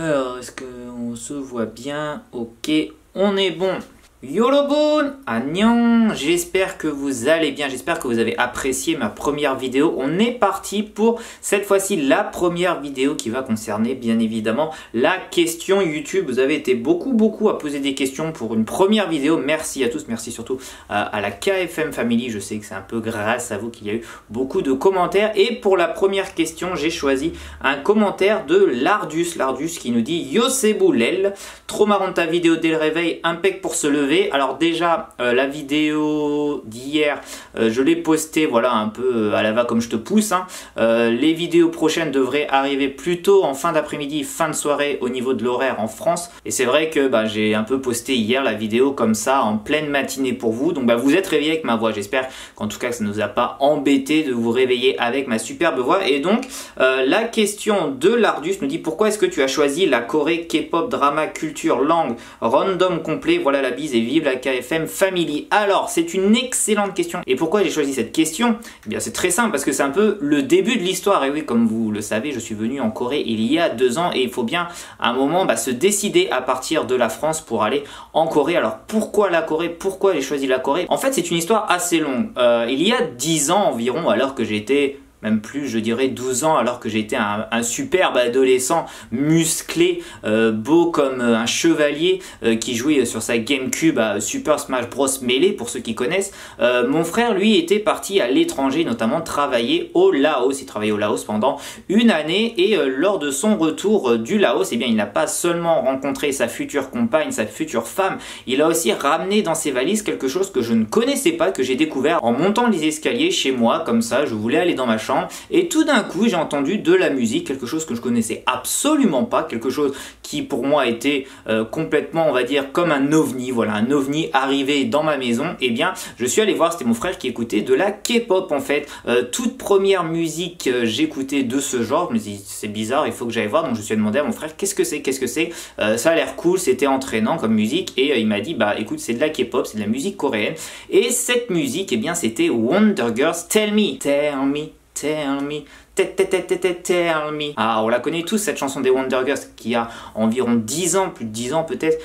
Alors, est-ce qu'on se voit bien? Ok, on est bon. Yorobun, Annyeong, j'espère que vous allez bien, j'espère que vous avez apprécié ma première vidéo. On est parti pour cette fois-ci la première vidéo qui va concerner bien évidemment la question YouTube. Vous avez été beaucoup à poser des questions pour une première vidéo. Merci à tous, merci surtout à la KFM Family. Je sais que c'est un peu grâce à vous qu'il y a eu beaucoup de commentaires. Et pour la première question, j'ai choisi un commentaire de Lardus qui nous dit Yosebulel, trop marrant ta vidéo dès le réveil, impec pour se lever. Alors déjà la vidéo d'hier je l'ai postée voilà un peu à la va comme je te pousse hein. Les vidéos prochaines devraient arriver plutôt en fin d'après-midi, fin de soirée au niveau de l'horaire en France. Et c'est vrai que j'ai un peu posté hier la vidéo comme ça en pleine matinée pour vous. Donc vous êtes réveillés avec ma voix. J'espère qu'en tout cas ça ne nous a pas embêté de vous réveiller avec ma superbe voix. Et donc la question de Lardus nous dit pourquoi est-ce que tu as choisi la Corée, K-pop, drama, culture, langue, random complet. Voilà la bise et vive la KFM Family. Alors c'est une excellente question. Et pourquoi j'ai choisi cette question? Eh bien c'est très simple parce que c'est un peu le début de l'histoire. Et oui, comme vous le savez, je suis venu en Corée il y a 2 ans et il faut bien à un moment se décider à partir de la France pour aller en Corée. Alors pourquoi la Corée? Pourquoi j'ai choisi la Corée? En fait c'est une histoire assez longue. Il y a 10 ans environ, alors que j'étais même plus, je dirais 12 ans, alors que j'étais un superbe adolescent musclé, beau comme un chevalier qui jouait sur sa GameCube à Super Smash Bros Melee pour ceux qui connaissent. Mon frère lui était parti à l'étranger, notamment travailler au Laos. Il travaillait au Laos pendant une année et lors de son retour du Laos, eh bien il n'a pas seulement rencontré sa future compagne, sa future femme, il a aussi ramené dans ses valises quelque chose que je ne connaissais pas, que j'ai découvert en montant les escaliers chez moi. Comme ça, je voulais aller dans ma chambre et tout d'un coup j'ai entendu de la musique, quelque chose que je connaissais absolument pas, quelque chose qui pour moi était complètement, on va dire, comme un ovni. Voilà, un ovni arrivé dans ma maison. Et bien je suis allé voir, c'était mon frère qui écoutait de la K-pop en fait. Toute première musique que j'écoutais de ce genre, je me dis c'est bizarre, il faut que j'aille voir. Donc je suis allé demander à mon frère qu'est-ce que c'est, ça a l'air cool, c'était entraînant comme musique. Et il m'a dit écoute, c'est de la K-pop, c'est de la musique coréenne. Et cette musique, eh bien c'était Wonder Girls, Tell Me, Tell Me, Tell Me, Tell Me. Ah, on la connaît tous cette chanson des Wonder Girls qui a environ 10 ans, plus de 10 ans peut-être,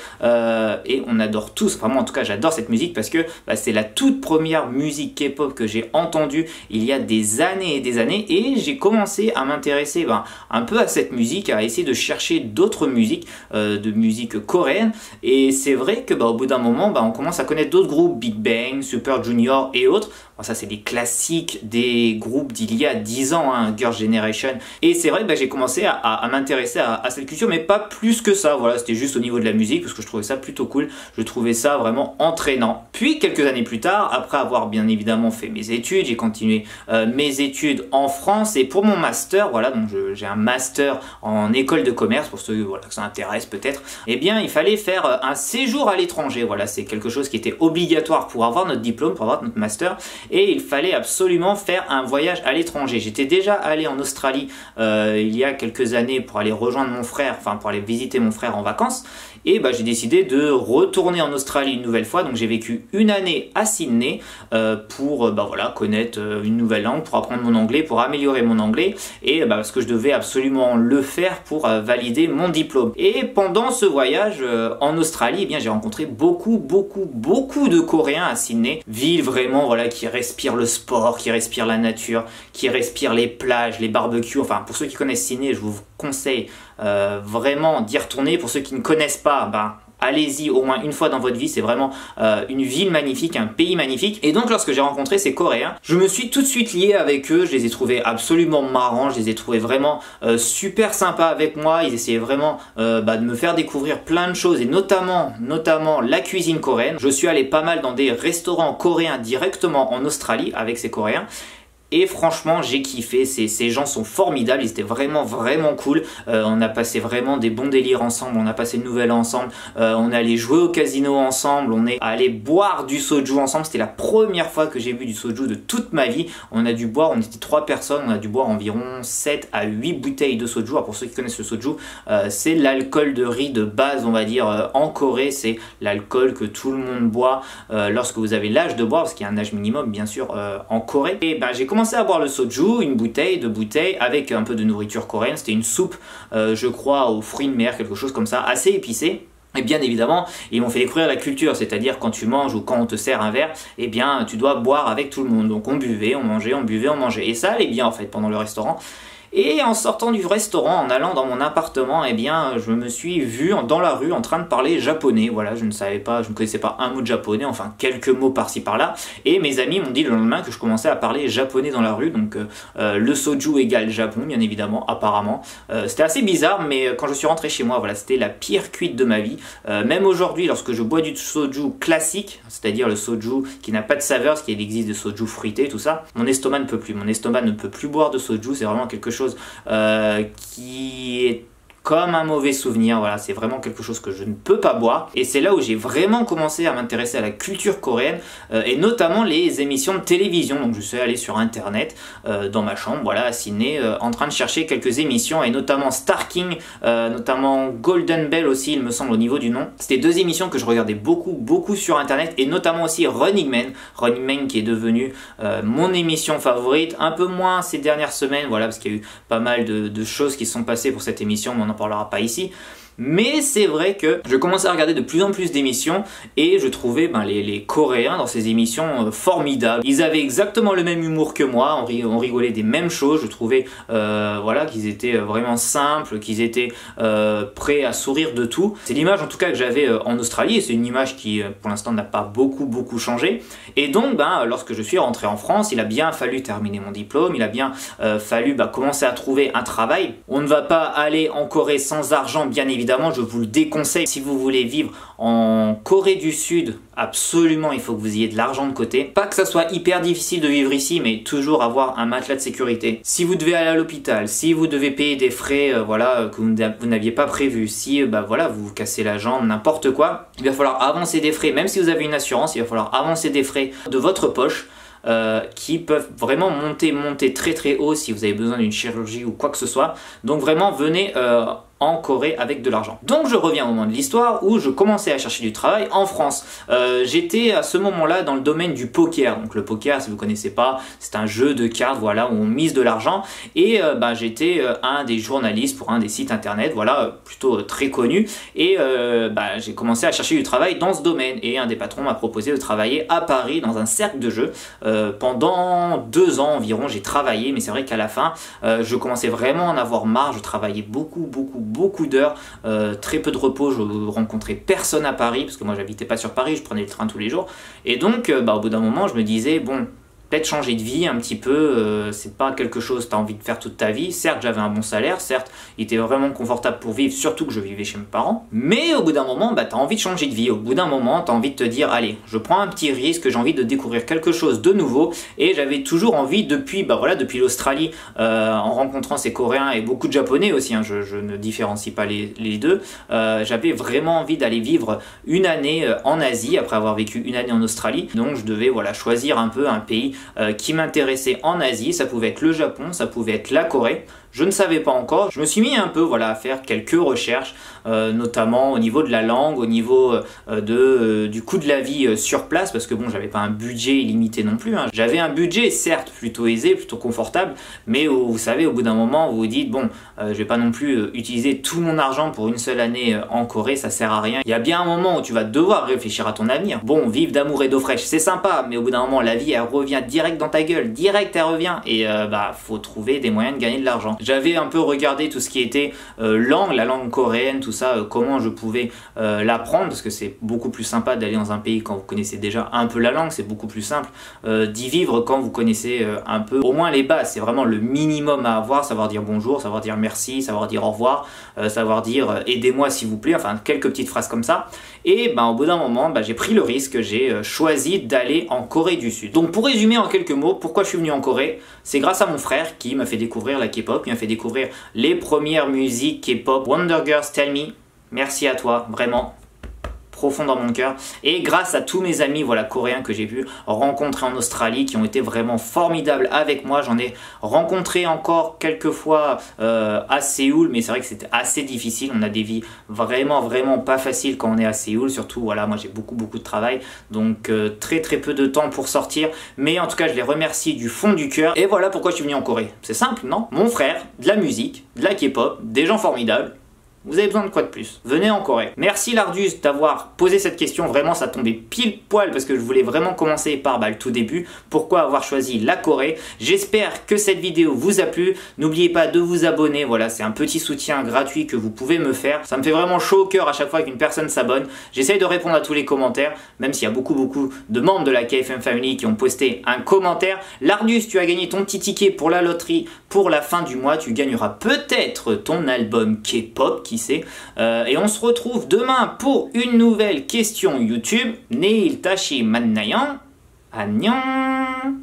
et on adore tous, enfin moi en tout cas j'adore cette musique parce que c'est la toute première musique K-pop que j'ai entendue il y a des années et des années, et j'ai commencé à m'intéresser un peu à cette musique, à essayer de chercher d'autres musiques, de musique coréenne. Et c'est vrai que au bout d'un moment on commence à connaître d'autres groupes, Big Bang, Super Junior et autres. Bon, ça c'est des classiques des groupes d'il y a 10 ans, hein, Girls' Generation. Et c'est vrai que j'ai commencé à m'intéresser à cette culture, mais pas plus que ça. Voilà, c'était juste au niveau de la musique parce que je trouvais ça plutôt cool. Je trouvais ça vraiment entraînant. Puis quelques années plus tard, après avoir bien évidemment fait mes études, j'ai continué mes études en France. Et pour mon master, voilà, donc j'ai un master en école de commerce, pour ceux que ça intéresse peut-être. Eh bien, il fallait faire un séjour à l'étranger. Voilà, c'est quelque chose qui était obligatoire pour avoir notre diplôme, pour avoir notre master. Et il fallait absolument faire un voyage à l'étranger. J'étais déjà allé en Australie il y a quelques années pour aller rejoindre mon frère, enfin pour aller visiter mon frère en vacances. Et j'ai décidé de retourner en Australie une nouvelle fois. Donc j'ai vécu une année à Sydney pour voilà, connaître une nouvelle langue, pour apprendre mon anglais, pour améliorer mon anglais. Et parce que je devais absolument le faire pour valider mon diplôme. Et pendant ce voyage en Australie, eh bien j'ai rencontré beaucoup de Coréens à Sydney. Ville vraiment voilà, qui respire le sport, qui respire la nature, qui respire les plages, les barbecues. Enfin pour ceux qui connaissent Sydney, je vous conseille vraiment d'y retourner. Pour ceux qui ne connaissent pas, allez-y au moins une fois dans votre vie. C'est vraiment une ville magnifique, un pays magnifique. Et donc lorsque j'ai rencontré ces Coréens, je me suis tout de suite lié avec eux. Je les ai trouvés absolument marrants, je les ai trouvés vraiment super sympas avec moi. Ils essayaient vraiment de me faire découvrir plein de choses, et notamment la cuisine coréenne. Je suis allé pas mal dans des restaurants coréens directement en Australie avec ces Coréens. Et franchement j'ai kiffé, ces gens sont formidables, ils étaient vraiment cool. On a passé vraiment des bons délires ensemble, on a passé une nouvelle ensemble, on est allé jouer au casino ensemble, on est allé boire du soju ensemble. C'était la première fois que j'ai bu du soju de toute ma vie. On a dû boire, on était 3 personnes, on a dû boire environ 7 à 8 bouteilles de soju. Alors pour ceux qui connaissent le soju, c'est l'alcool de riz de base on va dire en Corée. C'est l'alcool que tout le monde boit lorsque vous avez l'âge de boire, parce qu'il y a un âge minimum bien sûr en Corée. Et j'ai commencé commencé à boire le soju, une bouteille, 2 bouteilles, avec un peu de nourriture coréenne. C'était une soupe, je crois, aux fruits de mer, quelque chose comme ça, assez épicé. Et bien évidemment, ils m'ont fait découvrir la culture, c'est-à-dire quand tu manges ou quand on te sert un verre, eh bien tu dois boire avec tout le monde. Donc on buvait, on mangeait, on buvait, on mangeait. Et ça allait bien en fait pendant le restaurant. Et en sortant du restaurant, en allant dans mon appartement, eh bien, je me suis vu dans la rue en train de parler japonais. Voilà, je ne savais pas, je ne connaissais pas un mot de japonais, enfin quelques mots par-ci par-là. Et mes amis m'ont dit le lendemain que je commençais à parler japonais dans la rue. Donc le soju égale Japon, bien évidemment, apparemment. C'était assez bizarre, mais quand je suis rentré chez moi, voilà, c'était la pire cuite de ma vie. Même aujourd'hui, lorsque je bois du soju classique, c'est-à-dire le soju qui n'a pas de saveur, parce qu'il existe des soju fruités, tout ça, mon estomac ne peut plus. Mon estomac ne peut plus boire de soju, c'est vraiment quelque chose qui est comme un mauvais souvenir, voilà, c'est vraiment quelque chose que je ne peux pas boire. Et c'est là où j'ai vraiment commencé à m'intéresser à la culture coréenne et notamment les émissions de télévision. Donc je suis allé sur internet dans ma chambre, voilà, à Sydney, en train de chercher quelques émissions et notamment Star King, notamment Golden Bell aussi, il me semble, au niveau du nom. C'était 2 émissions que je regardais beaucoup sur internet et notamment aussi Running Man qui est devenu mon émission favorite, un peu moins ces dernières semaines, voilà, parce qu'il y a eu pas mal de choses qui sont passées pour cette émission, mais on n'en parlera pas ici. Mais c'est vrai que je commençais à regarder de plus en plus d'émissions et je trouvais les Coréens dans ces émissions formidables. Ils avaient exactement le même humour que moi, on rigolait des mêmes choses, je trouvais voilà, qu'ils étaient vraiment simples, qu'ils étaient prêts à sourire de tout. C'est l'image en tout cas que j'avais en Australie et c'est une image qui pour l'instant n'a pas beaucoup changé. Et donc lorsque je suis rentré en France, il a bien fallu terminer mon diplôme, il a bien fallu commencer à trouver un travail. On ne va pas aller en Corée sans argent, bien évidemment. Évidemment, je vous le déconseille. Si vous voulez vivre en Corée du Sud, absolument, il faut que vous ayez de l'argent de côté. Pas que ça soit hyper difficile de vivre ici, mais toujours avoir un matelas de sécurité. Si vous devez aller à l'hôpital, si vous devez payer des frais voilà, que vous n'aviez pas prévu, si voilà, vous vous cassez la jambe, n'importe quoi, il va falloir avancer des frais. Même si vous avez une assurance, il va falloir avancer des frais de votre poche. Qui peuvent vraiment monter très haut si vous avez besoin d'une chirurgie ou quoi que ce soit. Donc vraiment venez en Corée avec de l'argent. Donc je reviens au moment de l'histoire où je commençais à chercher du travail en France. J'étais à ce moment-là dans le domaine du poker. Donc le poker, si vous ne connaissez pas, c'est un jeu de cartes, voilà, où on mise de l'argent. Et j'étais un des journalistes pour un des sites internet, voilà, plutôt très connu. Et j'ai commencé à chercher du travail dans ce domaine. Et un des patrons m'a proposé de travailler à Paris dans un cercle de jeux. Pendant 2 ans environ, j'ai travaillé, mais c'est vrai qu'à la fin, je commençais vraiment à en avoir marre. Je travaillais beaucoup d'heures, très peu de repos, je rencontrais personne à Paris, parce que moi j'habitais pas sur Paris, je prenais le train tous les jours. Et donc, au bout d'un moment, je me disais, bon, peut-être changer de vie un petit peu, c'est pas quelque chose que tu as envie de faire toute ta vie. Certes, j'avais un bon salaire, certes, il était vraiment confortable pour vivre, surtout que je vivais chez mes parents. Mais au bout d'un moment, tu as envie de changer de vie. Au bout d'un moment, tu as envie de te dire, allez, je prends un petit risque, j'ai envie de découvrir quelque chose de nouveau. Et j'avais toujours envie, depuis l'Australie, en rencontrant ces Coréens et beaucoup de Japonais aussi, hein, je ne différencie pas les deux, j'avais vraiment envie d'aller vivre une année en Asie, après avoir vécu une année en Australie. Donc je devais choisir un peu un pays qui m'intéressait en Asie. Ça pouvait être le Japon, ça pouvait être la Corée. Je ne savais pas encore. Je me suis mis un peu à faire quelques recherches, notamment au niveau de la langue, au niveau du coût de la vie sur place, parce que bon, j'avais pas un budget illimité non plus, hein. J'avais un budget certes plutôt aisé, plutôt confortable, mais vous savez, au bout d'un moment, vous vous dites, bon, je vais pas non plus utiliser tout mon argent pour une seule année en Corée, ça sert à rien. Il y a bien un moment où tu vas devoir réfléchir à ton avenir. Bon, vivre d'amour et d'eau fraîche, c'est sympa, mais au bout d'un moment, la vie, elle revient direct dans ta gueule, direct elle revient, et faut trouver des moyens de gagner de l'argent. J'avais un peu regardé tout ce qui était la langue coréenne, tout ça, comment je pouvais l'apprendre, parce que c'est beaucoup plus sympa d'aller dans un pays quand vous connaissez déjà un peu la langue, c'est beaucoup plus simple d'y vivre quand vous connaissez un peu, au moins les bases, c'est vraiment le minimum à avoir, savoir dire bonjour, savoir dire merci, savoir dire au revoir, savoir dire aidez-moi s'il vous plaît, enfin quelques petites phrases comme ça. Et au bout d'un moment, j'ai pris le risque, j'ai choisi d'aller en Corée du Sud. Donc pour résumer en quelques mots, pourquoi je suis venu en Corée, c'est grâce à mon frère qui m'a fait découvrir la K-pop, qui m'a fait découvrir les premières musiques K-pop, Wonder Girls, Tell Me. Merci à toi, vraiment. profond dans mon cœur. Et grâce à tous mes amis voilà, coréens que j'ai pu rencontrer en Australie, qui ont été vraiment formidables avec moi. J'en ai rencontré encore quelques fois à Séoul, mais c'est vrai que c'était assez difficile. On a des vies vraiment pas faciles quand on est à Séoul. Surtout, voilà, moi j'ai beaucoup de travail, donc très peu de temps pour sortir. Mais en tout cas, je les remercie du fond du cœur. Et voilà pourquoi je suis venu en Corée. C'est simple, non? Mon frère, de la musique, de la K-pop, des gens formidables. Vous avez besoin de quoi de plus? Venez en Corée. Merci Lardus d'avoir posé cette question. Vraiment, ça tombait pile poil parce que je voulais vraiment commencer par le tout début. Pourquoi avoir choisi la Corée? J'espère que cette vidéo vous a plu. N'oubliez pas de vous abonner. Voilà, c'est un petit soutien gratuit que vous pouvez me faire. Ça me fait vraiment chaud au cœur à chaque fois qu'une personne s'abonne. J'essaye de répondre à tous les commentaires, même s'il y a beaucoup de membres de la KFM Family qui ont posté un commentaire. Lardus, tu as gagné ton petit ticket pour la loterie pour la fin du mois. Tu gagneras peut-être ton album K-pop, qui sait. Et on se retrouve demain pour une nouvelle question YouTube. Neil Tashi Mannayan. Annyeong.